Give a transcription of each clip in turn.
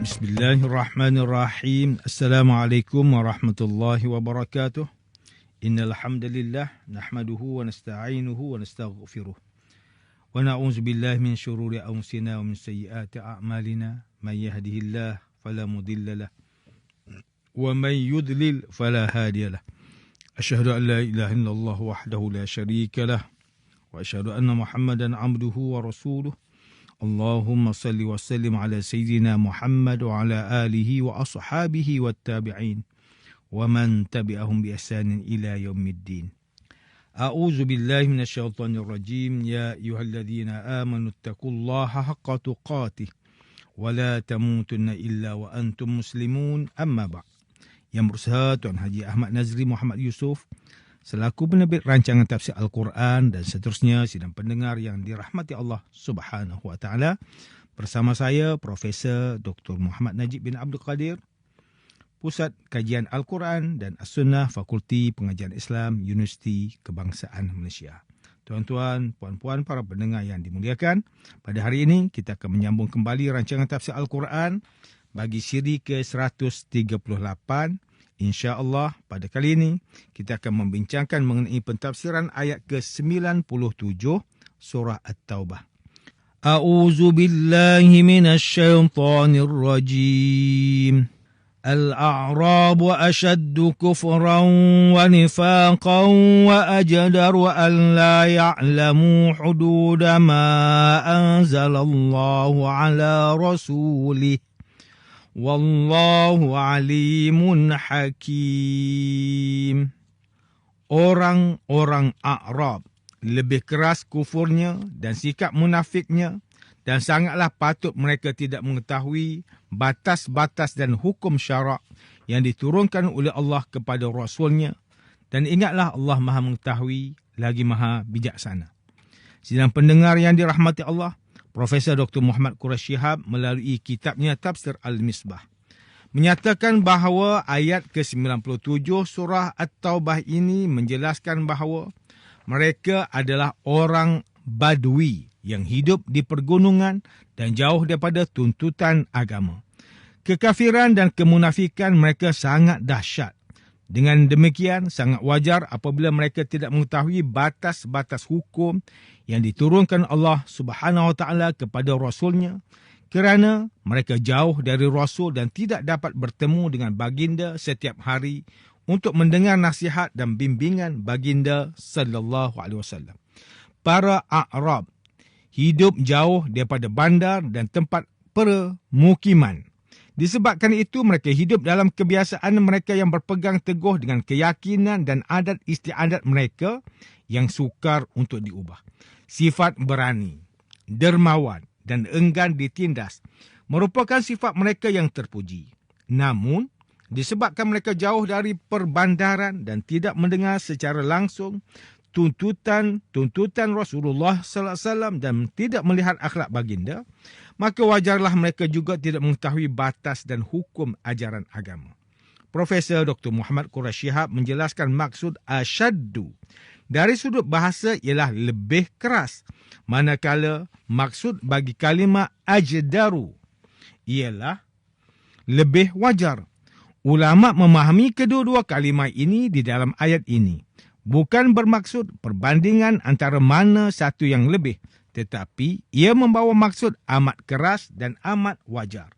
Bismillahirrahmanirrahim. Assalamualaikum warahmatullahi wabarakatuh. Innal hamdalillah nahmaduhu wa nasta'inuhu wa nastaghfiruh. Wa na'udzu billahi min syururi anfusina wa min sayyiati a'malina. May yahdihillahu fala mudilla lahu wa may yudlil fala hadiya lahu. Asyhadu an la ilaha illallah wahdahu la syarika lahu wa asyhadu anna Muhammadan 'abduhu wa rasuluh. Allahumma salli wa sallim ala sayyidina Muhammad wa ala alihi wa ashabihi wa tabi'in wa man tabi'ahum bi ihsanin ila yaumiddin. A'udzu billahi minasyaitonir rajim. Ya ayyuhalladzina amanu taqullaha haqqa tuqatih wa la tamutunna illa wa antum muslimun. Amma ba'd. Yang berusaha Tuan Haji Ahmad Nazri Muhammad Yusof selaku penerbit rancangan tafsir Al-Quran dan seterusnya, sidang pendengar yang dirahmati Allah Subhanahu wa taala, bersama saya Profesor Dr. Muhammad Najib bin Abdul Qadir, Pusat Kajian Al-Quran dan As-Sunnah, Fakulti Pengajian Islam, Universiti Kebangsaan Malaysia. Tuan-tuan, puan-puan, para pendengar yang dimuliakan, pada hari ini kita akan menyambung kembali rancangan tafsir Al-Quran bagi siri ke-138. InsyaAllah pada kali ini kita akan membincangkan mengenai pentafsiran ayat ke-97 surah At-Taubah. A'udzu billahi minasyaitonir rajim. Al-a'rabu ashaddu kufran wa nifaqan wa ajdaru an la ya'lamu hududa ma anzalallahu ala rasulih. Wallahu alimun hakim. Orang-orang A'rab lebih keras kufurnya dan sikap munafiknya, dan sangatlah patut mereka tidak mengetahui batas-batas dan hukum syarak yang diturunkan oleh Allah kepada Rasulnya. Dan ingatlah, Allah Maha mengetahui lagi Maha bijaksana. Sidang pendengar yang dirahmati Allah, Profesor Dr. Muhammad Quraish Shihab melalui kitabnya Tafsir Al-Misbah menyatakan bahawa ayat ke-97 surah At-Taubah ini menjelaskan bahawa mereka adalah orang Badui yang hidup di pergunungan dan jauh daripada tuntutan agama. Kekafiran dan kemunafikan mereka sangat dahsyat. Dengan demikian, sangat wajar apabila mereka tidak mengetahui batas-batas hukum yang diturunkan Allah Subhanahu Wa Taala kepada Rasulnya, kerana mereka jauh dari Rasul dan tidak dapat bertemu dengan baginda setiap hari untuk mendengar nasihat dan bimbingan baginda sallallahu alaihi wasallam. Para A'rab hidup jauh daripada bandar dan tempat permukiman. Disebabkan itu, mereka hidup dalam kebiasaan mereka yang berpegang teguh dengan keyakinan dan adat istiadat mereka yang sukar untuk diubah. Sifat berani, dermawan dan enggan ditindas merupakan sifat mereka yang terpuji. Namun, disebabkan mereka jauh dari perbandaran dan tidak mendengar secara langsung tuntutan Rasulullah sallallahu alaihi wasallam dan tidak melihat akhlak baginda, maka wajarlah mereka juga tidak mengetahui batas dan hukum ajaran agama. Profesor Dr. Muhammad Quraish Shihab menjelaskan maksud asyaddu dari sudut bahasa ialah lebih keras, manakala maksud bagi kalimah ajdaru ialah lebih wajar. Ulama memahami kedua-dua kalimah ini di dalam ayat ini bukan bermaksud perbandingan antara mana satu yang lebih, tetapi ia membawa maksud amat keras dan amat wajar.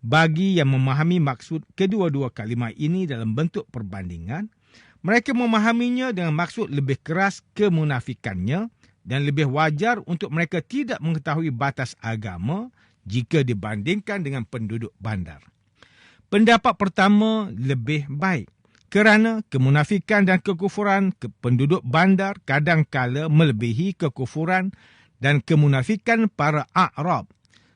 Bagi yang memahami maksud kedua-dua kalimah ini dalam bentuk perbandingan, mereka memahaminya dengan maksud lebih keras kemunafikannya dan lebih wajar untuk mereka tidak mengetahui batas agama jika dibandingkan dengan penduduk bandar. Pendapat pertama lebih baik, kerana kemunafikan dan kekufuran penduduk bandar kadang-kala melebihi kekufuran dan kemunafikan para A'rab.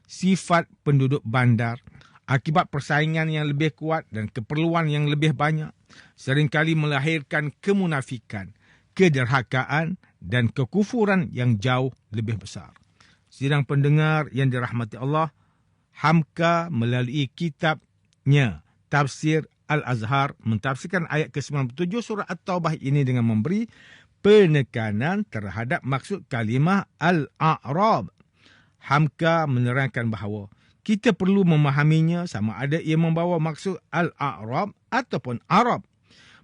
Sifat penduduk bandar akibat persaingan yang lebih kuat dan keperluan yang lebih banyak seringkali melahirkan kemunafikan, kederhakaan dan kekufuran yang jauh lebih besar. Sidang pendengar yang dirahmati Allah, Hamka melalui kitabnya Tafsir Al-Azhar mentafsirkan ayat ke-97 surah At-Taubah ini dengan memberi penekanan terhadap maksud kalimah Al-A'rab. Hamka menerangkan bahawa kita perlu memahaminya sama ada ia membawa maksud Al-A'rab ataupun Arab.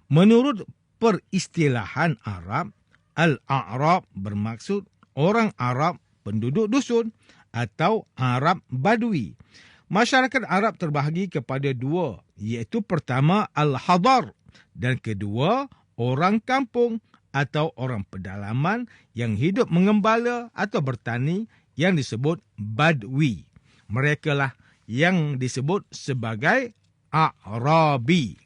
Menurut peristilahan Arab, Al-A'rab bermaksud orang Arab penduduk dusun atau Arab Badui. Masyarakat Arab terbahagi kepada dua, iaitu pertama Al-Hadar dan kedua orang kampung atau orang pedalaman yang hidup mengembala atau bertani yang disebut Badui. Mereka lah yang disebut sebagai A'rabi.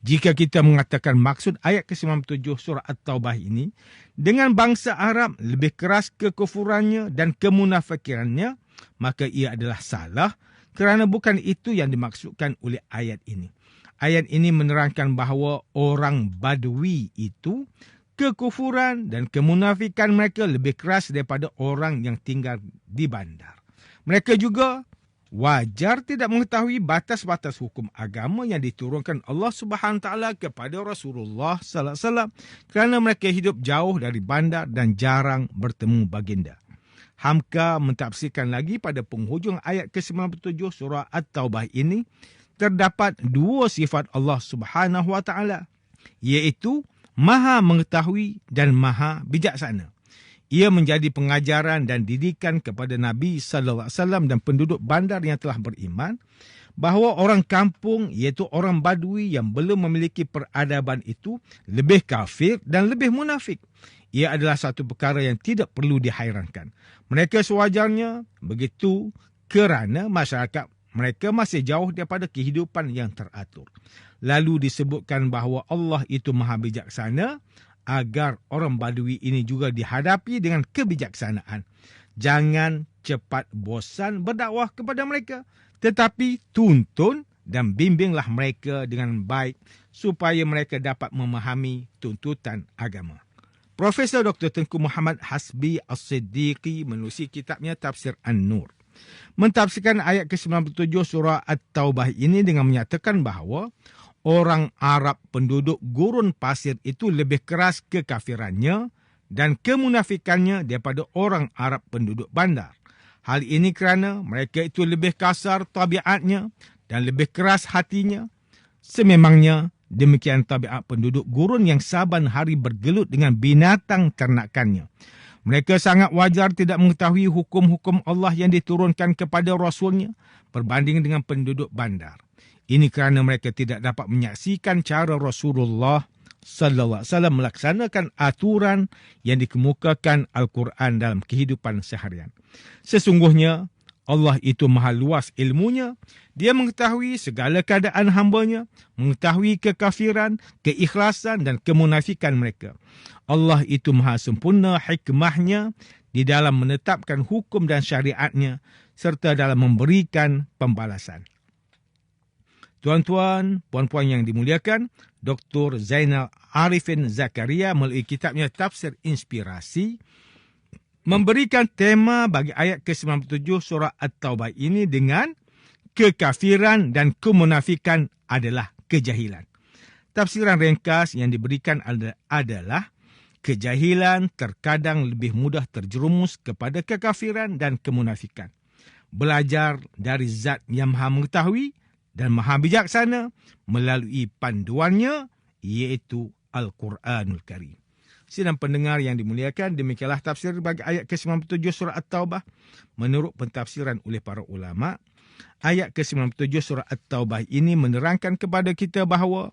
Jika kita mengatakan maksud ayat ke-97 surah At-Taubah ini, dengan bangsa Arab lebih keras kekufurannya dan kemunafikirannya, maka ia adalah salah kerana bukan itu yang dimaksudkan oleh ayat ini. Ayat ini menerangkan bahawa orang Badui itu, kekufuran dan kemunafikan mereka lebih keras daripada orang yang tinggal di bandar. Mereka juga wajar tidak mengetahui batas-batas hukum agama yang diturunkan Allah Subhanahu Wa Taala kepada Rasulullah sallallahu alaihi wasallam kerana mereka hidup jauh dari bandar dan jarang bertemu baginda. Hamka mentafsirkan lagi pada penghujung ayat ke-97 surah At-Taubah ini terdapat dua sifat Allah Subhanahu Wa Taala, iaitu Maha mengetahui dan Maha bijaksana. Ia menjadi pengajaran dan didikan kepada Nabi sallallahu alaihi wasallam dan penduduk bandar yang telah beriman bahawa orang kampung, iaitu orang Badui yang belum memiliki peradaban itu, lebih kafir dan lebih munafik. Ia adalah satu perkara yang tidak perlu dihairankan. Mereka sewajarnya begitu kerana masyarakat mereka masih jauh daripada kehidupan yang teratur. Lalu disebutkan bahawa Allah itu Maha bijaksana, agar orang Badui ini juga dihadapi dengan kebijaksanaan. Jangan cepat bosan berdakwah kepada mereka, tetapi tuntun dan bimbinglah mereka dengan baik supaya mereka dapat memahami tuntutan agama. Profesor Dr. Tengku Muhammad Hasbi As-Siddiqi menulis kitabnya Tafsir An-Nur, mentafsirkan ayat ke-97 surah At-Taubah ini dengan menyatakan bahawa orang Arab penduduk gurun pasir itu lebih keras kekafirannya dan kemunafikannya daripada orang Arab penduduk bandar. Hal ini kerana mereka itu lebih kasar tabiatnya dan lebih keras hatinya. Sememangnya demikian tabiat penduduk gurun yang saban hari bergelut dengan binatang ternakannya. Mereka sangat wajar tidak mengetahui hukum-hukum Allah yang diturunkan kepada Rasulnya berbanding dengan penduduk bandar. Ini kerana mereka tidak dapat menyaksikan cara Rasulullah sallallahu alaihi wasallam melaksanakan aturan yang dikemukakan Al-Quran dalam kehidupan seharian. Sesungguhnya Allah itu maha luas ilmunya. Dia mengetahui segala keadaan hamba-Nya, mengetahui kekafiran, keikhlasan dan kemunafikan mereka. Allah itu maha sempurna hikmahnya di dalam menetapkan hukum dan syariatnya serta dalam memberikan pembalasan. Tuan-tuan, puan-puan yang dimuliakan, Dr. Zainal Arifin Zakaria melalui kitabnya Tafsir Inspirasi memberikan tema bagi ayat ke-97 surah At-Taubah ini dengan kekafiran dan kemunafikan adalah kejahilan. Tafsiran ringkas yang diberikan adalah kejahilan terkadang lebih mudah terjerumus kepada kekafiran dan kemunafikan. Belajar dari zat yang maha mengetahui dan maha bijaksana melalui panduannya, iaitu Al-Quranul Karim. Sidang pendengar yang dimuliakan, demikianlah tafsir bagi ayat ke-97 surah At-Taubah menurut pentafsiran oleh para ulama. Ayat ke-97 surah At-Taubah ini menerangkan kepada kita bahawa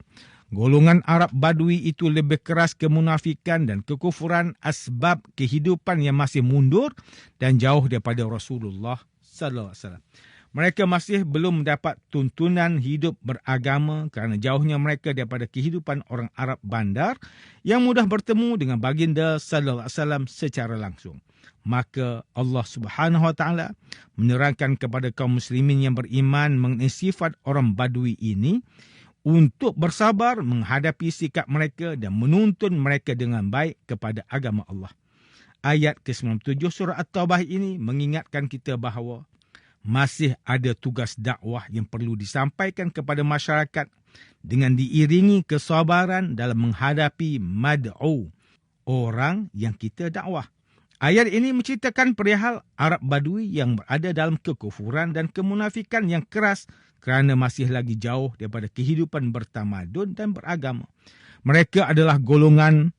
golongan Arab Badui itu lebih keras kemunafikan dan kekufuran asbab kehidupan yang masih mundur dan jauh daripada Rasulullah sallallahu alaihi wasallam. Mereka masih belum mendapat tuntunan hidup beragama kerana jauhnya mereka daripada kehidupan orang Arab bandar yang mudah bertemu dengan baginda sallallahu alaihi wasallam secara langsung. Maka Allah Subhanahu Wa Taala menerangkan kepada kaum muslimin yang beriman mengenai sifat orang Badui ini untuk bersabar menghadapi sikap mereka dan menuntun mereka dengan baik kepada agama Allah. Ayat ke-97 surah At-Taubah ini mengingatkan kita bahawa masih ada tugas dakwah yang perlu disampaikan kepada masyarakat dengan diiringi kesabaran dalam menghadapi mad'u, orang yang kita dakwah. Ayat ini menceritakan perihal Arab Badui yang berada dalam kekufuran dan kemunafikan yang keras kerana masih lagi jauh daripada kehidupan bertamadun dan beragama. Mereka adalah golongan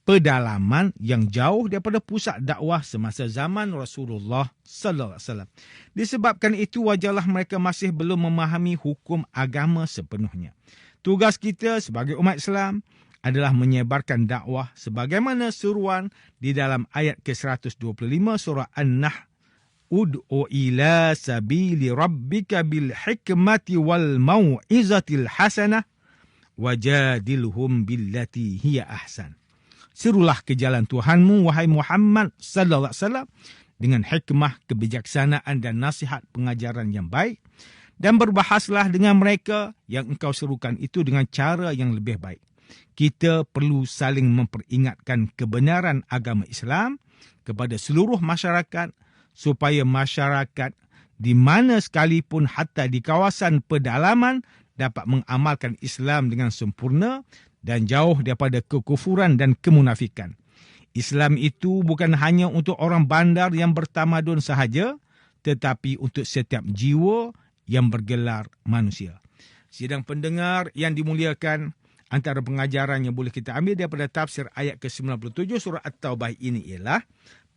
pedalaman yang jauh daripada pusat dakwah semasa zaman Rasulullah sallallahu alaihi wasallam. Disebabkan itu wajarlah mereka masih belum memahami hukum agama sepenuhnya. Tugas kita sebagai umat Islam adalah menyebarkan dakwah sebagaimana seruan di dalam ayat ke-125 surah An-Nahl. Ud'u ila sabili rabbika bil hikmati wal mau'izatil hasanah wajadilhum billati hiya ahsan. Serulah ke jalan Tuhanmu, wahai Muhammad sallallahu alaihi wasallam, dengan hikmah, kebijaksanaan dan nasihat pengajaran yang baik, dan berbahaslah dengan mereka yang engkau serukan itu dengan cara yang lebih baik. Kita perlu saling memperingatkan kebenaran agama Islam kepada seluruh masyarakat supaya masyarakat di mana sekalipun hatta di kawasan pedalaman dapat mengamalkan Islam dengan sempurna dan jauh daripada kekufuran dan kemunafikan. Islam itu bukan hanya untuk orang bandar yang bertamadun sahaja, tetapi untuk setiap jiwa yang bergelar manusia. Sidang pendengar yang dimuliakan, antara pengajaran yang boleh kita ambil daripada tafsir ayat ke-97 surah At-Taubah ini ialah,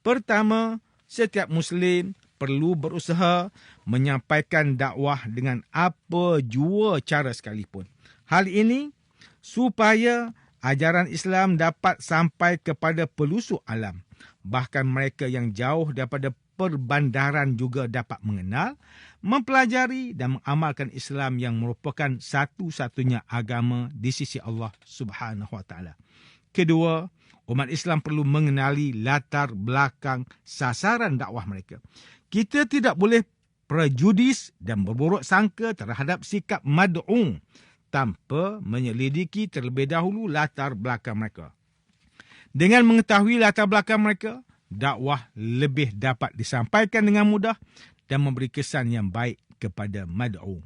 pertama, setiap Muslim perlu berusaha menyampaikan dakwah dengan apa jua cara sekalipun. Hal ini supaya ajaran Islam dapat sampai kepada pelosok alam. Bahkan mereka yang jauh daripada perbandaran juga dapat mengenal, mempelajari dan mengamalkan Islam yang merupakan satu-satunya agama di sisi Allah Subhanahu Wa Taala. Kedua, umat Islam perlu mengenali latar belakang sasaran dakwah mereka. Kita tidak boleh prejudis dan berburuk sangka terhadap sikap mad'u tanpa menyelidiki terlebih dahulu latar belakang mereka. Dengan mengetahui latar belakang mereka, dakwah lebih dapat disampaikan dengan mudah dan memberi kesan yang baik kepada mad'u.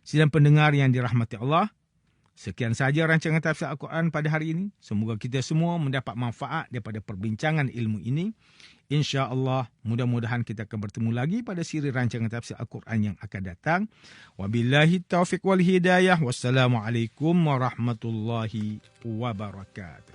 Sidang pendengar yang dirahmati Allah, sekian sahaja rancangan tafsir Al-Quran pada hari ini. Semoga kita semua mendapat manfaat daripada perbincangan ilmu ini. InsyaAllah, mudah-mudahan kita akan bertemu lagi pada siri rancangan tafsir Al-Quran yang akan datang. Wabillahi taufiq wal hidayah. Wassalamualaikum warahmatullahi wabarakatuh.